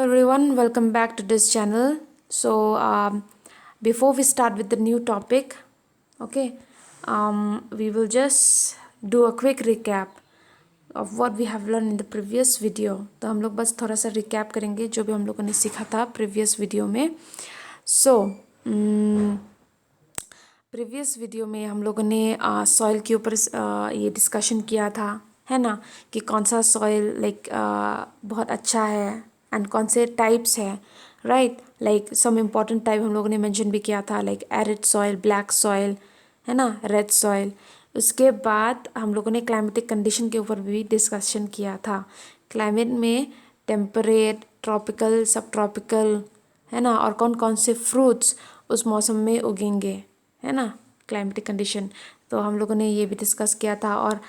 everyone, welcome back to this channel. Before we start with the new topic, okay, we will just do a quick recap of what we have learned in the previous video. तो हम लोग बस थोड़ा सा recap करेंगे जो भी हम लोगों ने सीखा था previous video में. So, प्रीवियस वीडियो में हम लोगों ने सॉइल के ऊपर ये डिस्कशन किया था, है ना, कि कौन सा सॉइल बहुत अच्छा है एंड कौन से टाइप्स है, right. Like some important type हम लोगों ने मेंशन भी किया था, like arid soil, black soil, है ना, रेड सॉइल. उसके बाद हम लोगों ने क्लाइमेटिक कंडीशन के ऊपर भी डिस्कशन किया था. क्लाइमेट में टेम्परेट, ट्रॉपिकल, सब ट्रॉपिकल, है ना, और कौन कौन से फ्रूट्स उस मौसम में उगेंगे, है ना, क्लाइमेटिक कंडीशन. तो हम लोगों ने ये भी डिस्कस किया था. और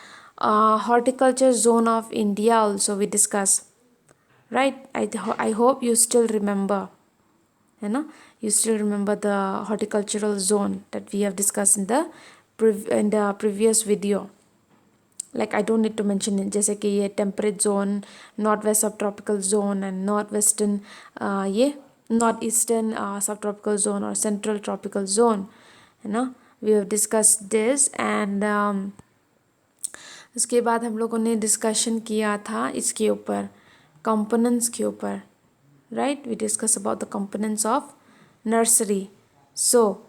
horticulture zone of India also we discuss, right. I hope you still remember, है ना, you still remember the horticultural zone that we have discuss in the previous video. Like I don't need to mention, जैसे कि ये temperate zone, north west sub tropical zone and north western, ये north eastern sub tropical zone और central tropical zone, है ना. We have discuss this and उसके बाद हम लोगों ने डिस्कशन किया था इसके ऊपर, कंपोनेंट्स के ऊपर, right. We discuss about the components of nursery. So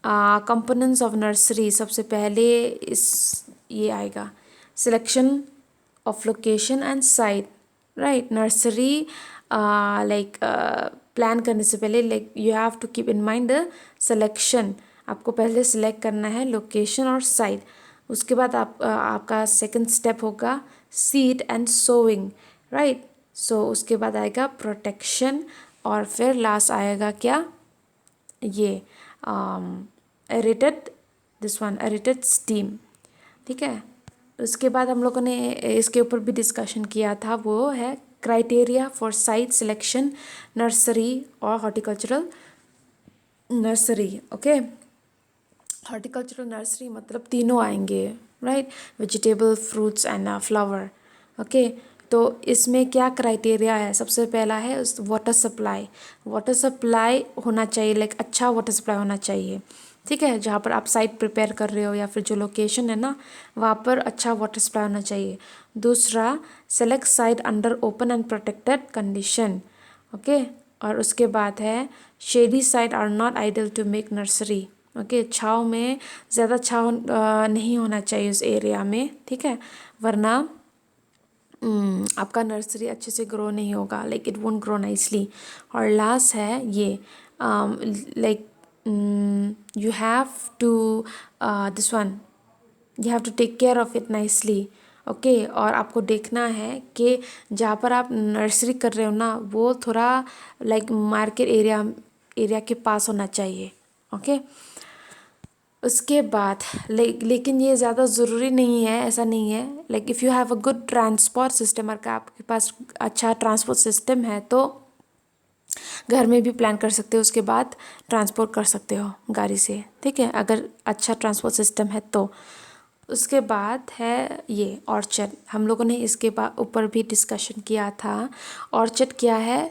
components of nursery, सबसे पहले इस ये आएगा selection of location and site, right. Nursery plan करने से पहले you have to keep in mind the selection. आपको पहले सिलेक्ट करना है लोकेशन और साइट. उसके बाद आपका सेकंड स्टेप होगा सीड एंड सोइंग, राइट. सो उसके बाद आएगा प्रोटेक्शन और फिर लास्ट आएगा क्या, ये aerated, this one aerated steam, ठीक है. उसके बाद हम लोगों ने इसके ऊपर भी डिस्कशन किया था, वो है criteria for site selection, nursery और horticultural nursery. Okay, horticultural nursery मतलब तीनों आएंगे, right, vegetable, fruits and flower. Okay, तो इसमें क्या क्राइटेरिया है, सबसे पहला है वाटर सप्लाई. वाटर सप्लाई होना चाहिए, लाइक अच्छा वाटर सप्लाई होना चाहिए, ठीक है. जहाँ पर आप साइट प्रिपेयर कर रहे हो या फिर जो लोकेशन है ना, वहाँ पर अच्छा वाटर सप्लाई होना चाहिए. दूसरा, select site under open and protected condition. Okay, और उसके बाद है shady site are not ideal to make nursery. Okay, छाँव में ज़्यादा छाँव नहीं होना चाहिए उस एरिया में, ठीक है, वरना आपका नर्सरी अच्छे से ग्रो नहीं होगा, like it won't grow nicely. और लास्ट है ये like you have to this one, you have to take care of it nicely. Okay, और आपको देखना है कि जहाँ पर आप नर्सरी कर रहे हो ना, वो थोड़ा लाइक मार्केट एरिया के पास होना चाहिए. ओके, उसके बाद लेकिन ये ज़्यादा ज़रूरी नहीं है, ऐसा नहीं है. Like if you have a good transport system, अगर आपके पास अच्छा ट्रांसपोर्ट सिस्टम है तो घर में भी प्लान कर सकते हो, उसके बाद ट्रांसपोर्ट कर सकते हो गाड़ी से, ठीक है, अगर अच्छा ट्रांसपोर्ट सिस्टम है तो. उसके बाद है ये ऑर्चर्ड. हम लोगों ने इसके ऊपर भी डिस्कशन किया था. ऑर्चर्ड क्या है,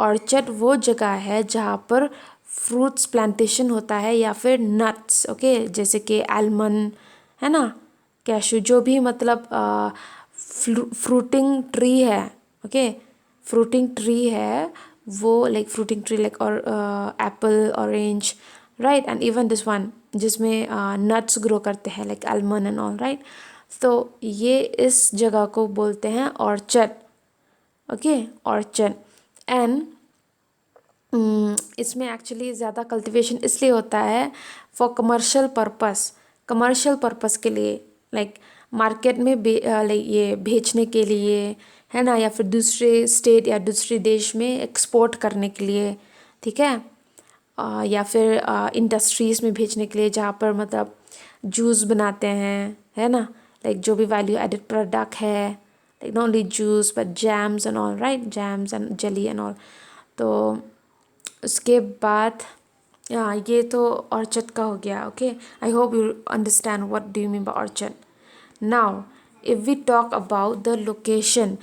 ऑर्चर्ड वो जगह है जहाँ पर फ्रूट्स प्लांटेशन होता है या फिर नट्स, ओके, जैसे कि आलमंड, है ना, कैशू, जो भी मतलब फ्रूटिंग ट्री है. ओके, फ्रूटिंग ट्री है वो, लाइक फ्रूटिंग ट्री लाइक और Apple, orange, right, and even this one जिसमें नट्स ग्रो करते हैं like almond and all, right. तो ये इस जगह को बोलते हैं ऑर्चर्ड. Okay, orchard. एंड इसमें एक्चुअली ज़्यादा कल्टीवेशन इसलिए होता है for commercial purpose, commercial purpose के लिए, लाइक मार्केट में ये बेचने के लिए, है ना, या फिर दूसरे स्टेट या दूसरे देश में एक्सपोर्ट करने के लिए, ठीक है, या फिर इंडस्ट्रीज़ में भेजने के लिए जहाँ पर मतलब जूस बनाते हैं, है ना, लाइक जो भी वैल्यू एडेड प्रोडक्ट है, like not only juice but jams and all, right, jams and jelly and all. तो उसके बाद ये तो ऑर्चर्ड का हो गया. Okay, I hope you understand what do you mean by orchard. Now if we talk about the location,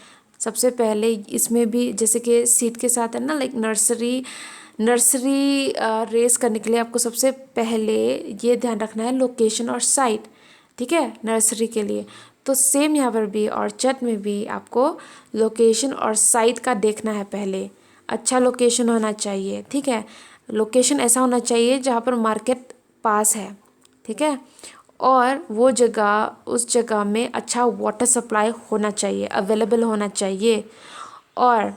सबसे पहले इसमें भी जैसे कि सीड के साथ है ना, लाइक नर्सरी रेस करने के लिए आपको सबसे पहले ये ध्यान रखना है लोकेशन और साइट, ठीक है, नर्सरी के लिए। तो सेम यहाँ पर भी ऑर्चर्ड में भी आपको लोकेशन और साइट का देखना है पहले। अच्छा लोकेशन होना चाहिए, ठीक है, लोकेशन ऐसा होना चाहिए जहाँ पर मार्केट पास है, ठीक है, और वो जगह, उस जगह में अच्छा वाटर सप्लाई होना चाहिए, अवेलेबल होना चाहिए। और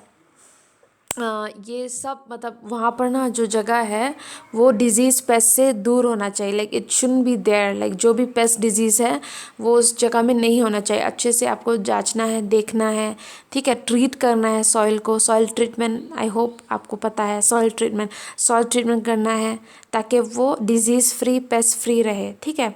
ये सब मतलब वहाँ पर ना जो जगह है वो डिजीज़ पेस्ट से दूर होना चाहिए, like it shouldn't be there, like जो भी पेस्ट डिजीज़ है वो उस जगह में नहीं होना चाहिए। अच्छे से आपको जांचना है, देखना है, ठीक है, ट्रीट करना है सॉइल को, सॉइल ट्रीटमेंट, आई होप आपको पता है सॉइल ट्रीटमेंट करना है ताकि वो डिजीज़ फ्री, पेस्ट फ्री रहे, ठीक है।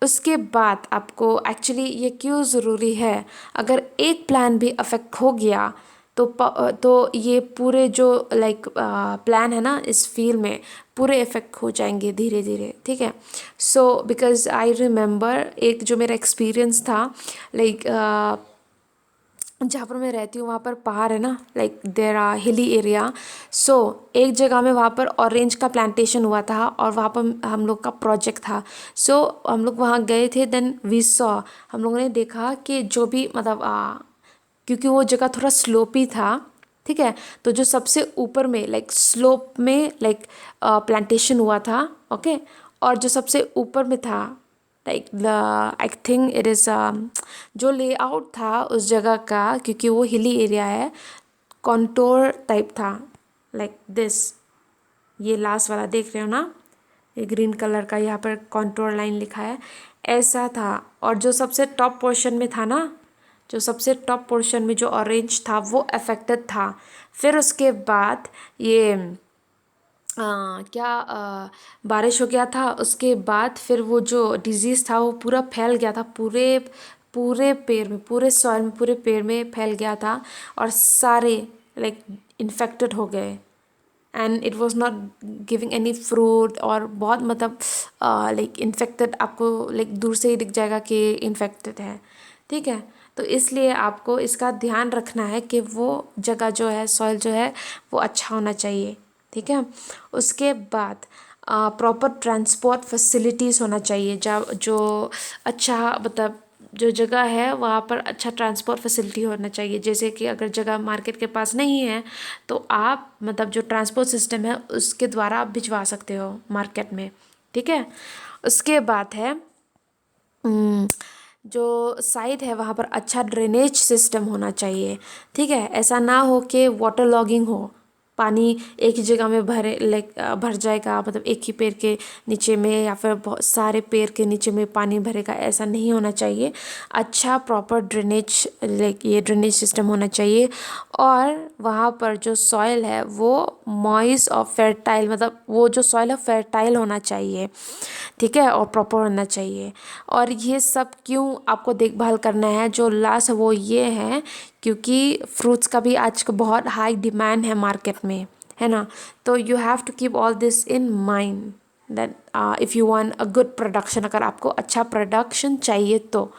उसके बाद आपको एक्चुअली ये क्यों ज़रूरी है, अगर एक प्लान भी अफेक्ट हो गया तो ये पूरे जो लाइक प्लान है ना इस फील्ड में पूरे इफेक्ट हो जाएंगे धीरे धीरे, ठीक है। सो बिकॉज आई रिमेंबर एक जो मेरा एक्सपीरियंस था, लाइक जहाँ पर मैं रहती हूँ वहाँ पर पहाड़ है ना, like there are hilly area. So एक जगह में वहाँ पर ऑरेंज का प्लांटेशन हुआ था और वहाँ पर हम लोग का प्रोजेक्ट था। सो हम लोग वहाँ गए थे, देन वी सॉ, हम लोगों ने देखा कि जो भी मतलब क्योंकि वो जगह थोड़ा स्लोपी था, ठीक है, तो जो सबसे ऊपर में लाइक स्लोप में लाइक प्लांटेशन हुआ था, ओके, और जो सबसे ऊपर में था like I think it is जो लेआउट था उस जगह का, क्योंकि वो हिली एरिया है, कॉन्टोर टाइप था, लाइक दिस, ये लास्ट वाला देख रहे हो ना, ये ग्रीन कलर का यहाँ पर कॉन्टोर लाइन लिखा है, ऐसा था। और जो सबसे टॉप पोर्शन में था ना, जो सबसे टॉप पोर्शन में जो ऑरेंज था वो अफेक्टेड था। फिर उसके बाद ये क्या बारिश हो गया था, उसके बाद फिर वो जो डिजीज़ था वो पूरा फैल गया था, पूरे पूरे पेड़ में, पूरे सॉइल में, पूरे पेड़ में फैल गया था और सारे लाइक इन्फेक्टेड हो गए, and it was not giving any fruit, और बहुत मतलब लाइक इन्फेक्टेड, आपको लाइक दूर से ही दिख जाएगा कि इन्फेक्टेड है, ठीक है। तो इसलिए आपको इसका ध्यान रखना है कि वो जगह जो है, सॉइल जो है वो अच्छा होना चाहिए, ठीक है। उसके बाद प्रॉपर ट्रांसपोर्ट फैसिलिटीज़ होना चाहिए, जब जो अच्छा मतलब जो जगह है वहाँ पर अच्छा ट्रांसपोर्ट फैसिलिटी होना चाहिए। जैसे कि अगर जगह मार्केट के पास नहीं है तो आप मतलब जो ट्रांसपोर्ट सिस्टम है उसके द्वारा आप भिजवा सकते हो मार्केट में, ठीक है। उसके बाद है जो साइट है वहाँ पर अच्छा ड्रेनेज सिस्टम होना चाहिए, ठीक है, ऐसा ना हो कि वाटर लॉगिंग हो, पानी एक ही जगह में भरे लाइक भर जाएगा, मतलब एक ही पेड़ के नीचे में या फिर बहुत सारे पेड़ के नीचे में पानी भरेगा, ऐसा नहीं होना चाहिए। अच्छा प्रॉपर ड्रेनेज लाइक ये ड्रेनेज सिस्टम होना चाहिए, और वहाँ पर जो सॉइल है वो मॉइस्ट और फर्टाइल, मतलब वो जो सॉइल है फर्टाइल होना चाहिए, ठीक है, और प्रॉपर होना चाहिए। और ये सब क्यों आपको देखभाल करना है, जो लास्ट है वो ये है क्योंकि फ्रूट्स का भी आज का बहुत हाई डिमांड है मार्केट में, है ना। तो you have to keep all this in mind that if you want a good production, अगर आपको अच्छा प्रोडक्शन चाहिए तो।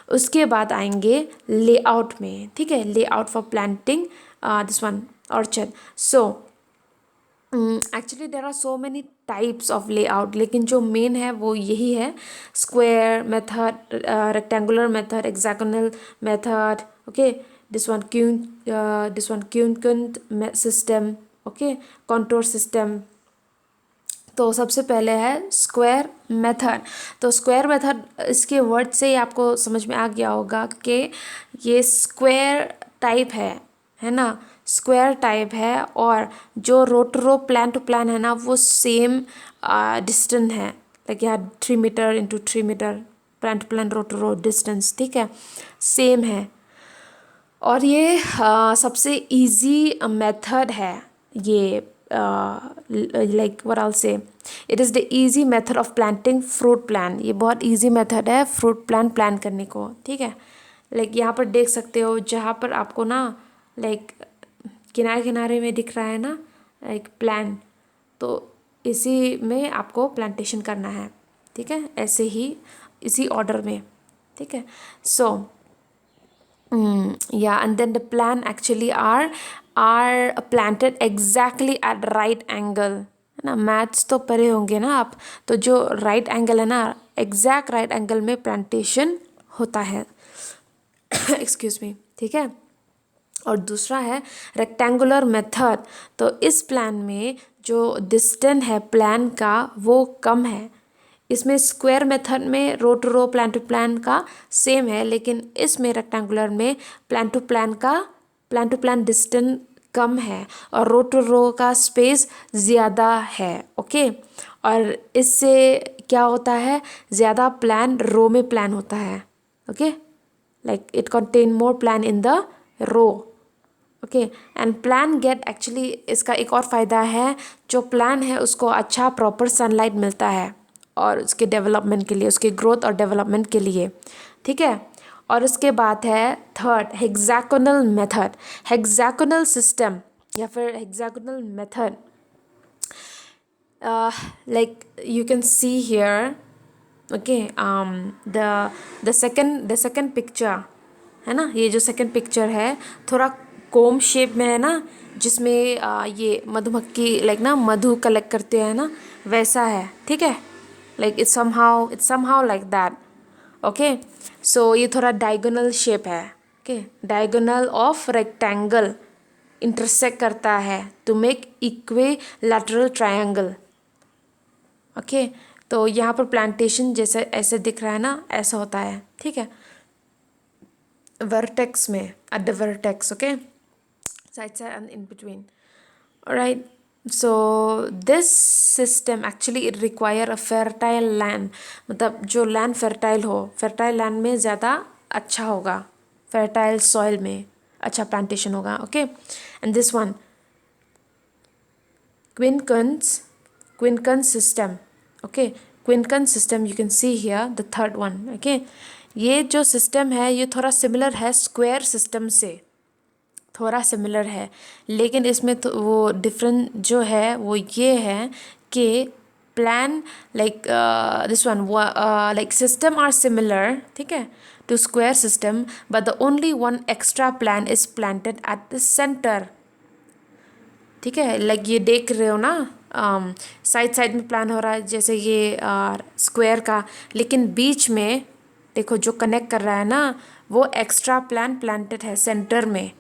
उसके बाद आएंगे लेआउट में, ठीक है, layout for planting this one orchard. So actually there are so many types of layout, लेकिन जो मेन है वो यही है, square method, rectangular method, hexagonal method, okay, this one क्यून सिस्टम, ओके, कंटूर सिस्टम। तो सबसे पहले है स्क्वायर मेथड। तो स्क्वायर मेथड, इसके वर्ड से ही आपको समझ में आ गया होगा कि ये स्क्वायर टाइप है ना, स्क्वायर टाइप है, और जो row to row plant to plant है ना वो सेम डिस्टेंस है, लाइक यहाँ 3 metre into 3 metre plant to plant row to row distance, ठीक है, सेम है। और ये सबसे इजी मेथड है ये, लाइक व्हाट आई से, it is the easy method of planting fruit plant. ये बहुत इजी मेथड है फ्रूट प्लांट प्लान करने को, ठीक है। लाइक यहाँ पर देख सकते हो, जहाँ पर आपको ना लाइक किनारे किनारे में दिख रहा है ना लाइक प्लान, तो इसी में आपको प्लांटेशन करना है, ठीक है, ऐसे ही इसी ऑर्डर में, ठीक है। सो Yeah, and then the plant actually are planted exactly at right angle, है ना। मैथ्स तो पढ़े होंगे ना आप, तो जो राइट एंगल है ना, एग्जैक्ट राइट एंगल में प्लांटेशन होता है। एक्सक्यूज मी, ठीक है। और दूसरा है रेक्टेंगुलर मेथड। तो इस प्लान में जो डिस्टेंस है प्लान का वो कम है। इसमें स्क्वायर मेथड में row to row plant to plant का सेम है, लेकिन इसमें रेक्टेंगुलर में प्लान टू प्लान डिस्टेंस कम है और रो टू रो का स्पेस ज़्यादा है। ओके, और इससे क्या होता है, ज़्यादा प्लान रो में प्लान होता है। Okay, like it contain more plan in the row। Okay, and plan get actually, इसका एक और फ़ायदा है, जो प्लान है उसको अच्छा प्रॉपर सनलाइट मिलता है और उसके डेवलपमेंट के लिए, उसके ग्रोथ और डेवलपमेंट के लिए, ठीक है। और उसके बाद है third hexagonal method. Hexagonal system या फिर hexagonal method, like you can see here, okay, the second picture है ना, ये जो सेकंड पिक्चर है थोड़ा कोम शेप में है ना, जिसमें ये मधुमक्खी लाइक ना मधु कलेक्ट करते हैं ना, वैसा है, ठीक है। Like it's somehow like that. Okay, so ये थोड़ा डायगोनल शेप है। Okay, diagonal of rectangle intersect करता है to make equilateral triangle. Okay, तो यहाँ पर प्लांटेशन जैसे ऐसे दिख रहा है ना, ऐसा होता है, ठीक है। वर्टेक्स में, at the vertex, okay, side and in between. Alright, so this system actually it require a fertile land. मतलब जो लैंड फर्टाइल हो, फर्टाइल लैंड में ज़्यादा अच्छा होगा, फर्टाइल सॉइल में अच्छा प्लांटेशन होगा। Okay, and this one Quincun's system, okay, Quincun's system, you can see here the third one, okay। ये जो सिस्टम है ये थोड़ा सिमिलर है स्क्वायर सिस्टम से, थोड़ा सिमिलर है, लेकिन इसमें तो वो डिफरेंट जो है वो ये है कि plan like this one, like system are similar, ठीक है, to square system, but the only one extra plan is planted at the centre, ठीक है। लाइक ये देख रहे हो ना, साइड साइड में प्लान हो रहा है जैसे ये स्क्वायर का, लेकिन बीच में देखो जो कनेक्ट कर रहा है ना, वो एक्स्ट्रा प्लान प्लांटेड है सेंटर में,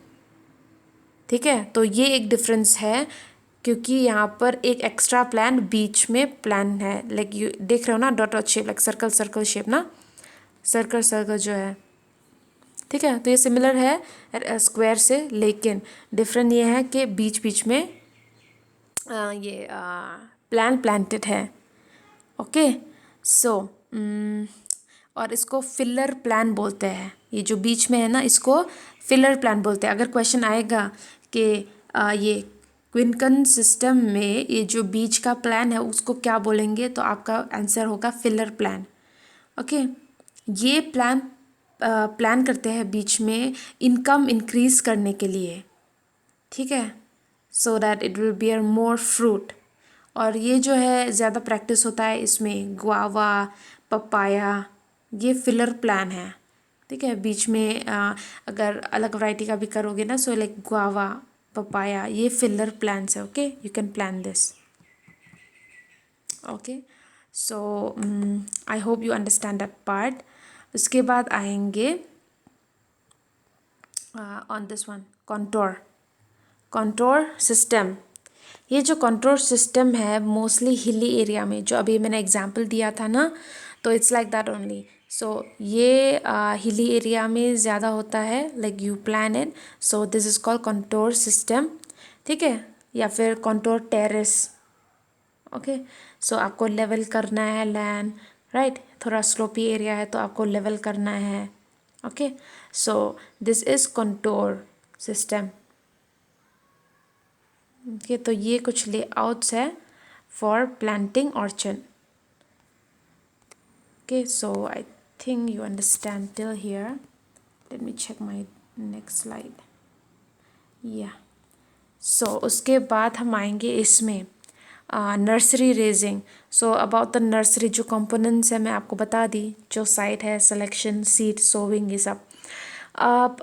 ठीक है। तो ये एक डिफरेंस है, क्योंकि यहाँ पर एक एक्स्ट्रा प्लान बीच में प्लान है। लाइक यू देख रहे हो ना, dot dot shape, like circle circle shape ना, सर्कल सर्कल जो है, ठीक है। तो ये सिमिलर है स्क्वायर से, लेकिन डिफरेंट ये है कि बीच बीच में ये प्लान प्लांटेड है। ओके, सो और इसको फिलर प्लान बोलते हैं, ये जो बीच में है ना इसको फिलर प्लान बोलते हैं। अगर क्वेश्चन आएगा कि ये क्विंकन सिस्टम में ये जो बीच का प्लान है उसको क्या बोलेंगे, तो आपका आंसर होगा फिलर प्लान। ओके, ये प्लान करते हैं बीच में इनकम इंक्रीज करने के लिए, ठीक है, so that it will beer more fruit. और ये जो है ज़्यादा प्रैक्टिस होता है इसमें, गुआवा, पपाया, ये फिलर प्लान है, ठीक है। बीच में अगर अलग वैरायटी का भी करोगे ना, सो लाइक गुआवा, पपाया, ये फिलर प्लान्स है। Okay, you can plan this. Okay, so I hope you understand that part. उसके बाद आएंगे on this one, contour system. ये जो कंट्रोल सिस्टम है मोस्टली हिली एरिया में, जो अभी मैंने एग्जांपल दिया था ना, तो इट्स लाइक दैट ओनली। सो ये हिली एरिया में ज़्यादा होता है, like you plan it, so this is called control system, ठीक है, या फिर कंट्रोल टेरेस। ओके, सो आपको लेवल करना है लैंड, राइट, थोड़ा स्लोपी एरिया है तो आपको लेवल करना है। Okay, so this is control system. Okay, तो ये कुछ लेआउट्स है for planting orchard. Okay, so I think you understand till here. Let me check my next slide. Yeah so उसके बाद हम आएंगे इसमें nursery raising. So about the nursery जो कंपोनेंट्स है मैं आपको बता दी, जो साइट है, सिलेक्शन, सीड, सोविंग, ये सब। आप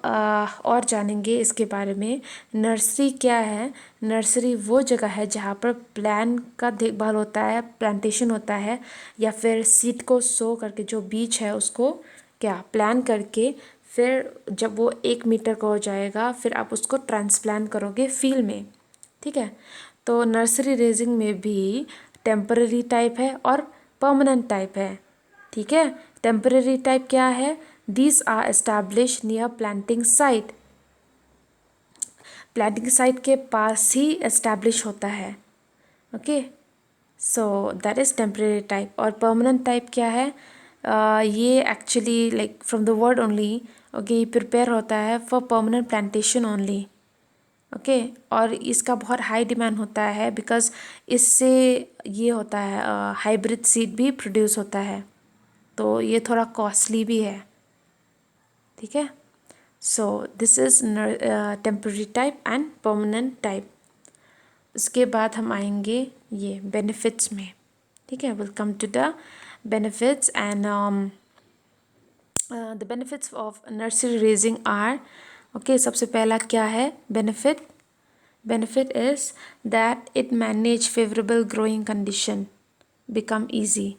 और जानेंगे इसके बारे में। नर्सरी क्या है? नर्सरी वो जगह है जहाँ पर प्लान का देखभाल होता है, प्लांटेशन होता है, या फिर सीड को सो करके जो बीज है उसको क्या प्लान करके फिर जब वो 1 मीटर का हो जाएगा फिर आप उसको ट्रांसप्लांट करोगे फील्ड में। ठीक है, तो नर्सरी रेजिंग में भी टेम्पररी टाइप है और परमानेंट टाइप है। ठीक है, टेम्पररी टाइप क्या है? These are establish near planting site, planting site के पास ही एस्टैब्लिश होता है। Okay, so that is temporary type. और परमानेंट टाइप क्या है? ये actually like from the word only, okay, ये प्रिपेयर होता है for permanent plantation only. Okay, और इसका बहुत हाई डिमांड होता है बिकॉज इससे ये होता है हाइब्रिड सीड भी प्रोड्यूस होता है, तो ये थोड़ा कॉस्टली भी है। ठीक है, so this is temporary type and permanent type. उसके बाद हम आएंगे ये बेनिफिट्स में। ठीक है, will come to the benefits and the benefits of nursery raising are. Okay, सबसे पहला क्या है benefit? Benefit is that it manage favorable growing condition become easy.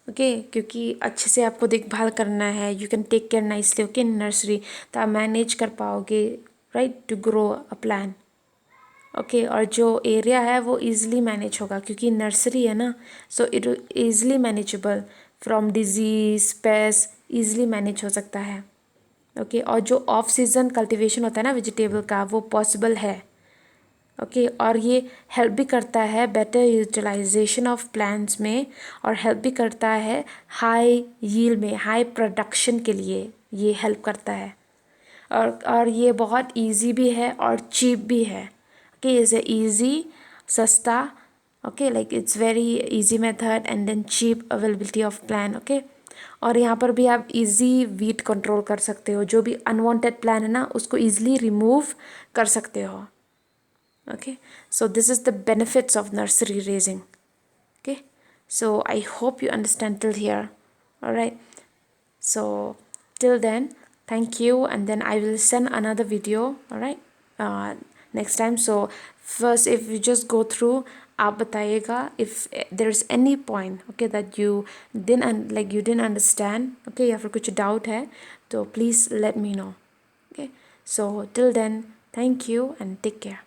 Okay, क्योंकि अच्छे से आपको देखभाल करना है, you can take care nicely okay in nursery, तो आप मैनेज कर पाओगे right to grow a plan. Okay, और जो एरिया है वो इजीली मैनेज होगा क्योंकि नर्सरी है ना, so it easily manageable from disease paste, easily manage हो सकता है। ओके, और जो ऑफ सीजन कल्टीवेशन होता है ना वेजिटेबल का, वो पॉसिबल है। ओके, और ये हेल्प भी करता है बेटर यूटिलाइजेशन ऑफ प्लांट्स में, और हेल्प भी करता है हाई यील्ड में, हाई प्रोडक्शन के लिए ये हेल्प करता है। और ये बहुत इजी भी है और चीप भी है। ओके, इज़ इजी, सस्ता, okay, like it's very easy method and then cheap availability of plan. Okay, और यहाँ पर भी आप इजी वीट कंट्रोल कर सकते हो, जो भी अनवांटेड प्लान है ना उसको इजीली रिमूव कर सकते हो। Okay, so this is the benefits of nursery raising. Okay, so I hope you understand till here. All right, so till then, thank you, and then I will send another video. All right, next time. So first, if you just go through, आप बताइएगा if there is any point okay that you didn't understand, okay, या फिर कुछ doubt है तो please let me know. Okay, so till then, thank you and take care.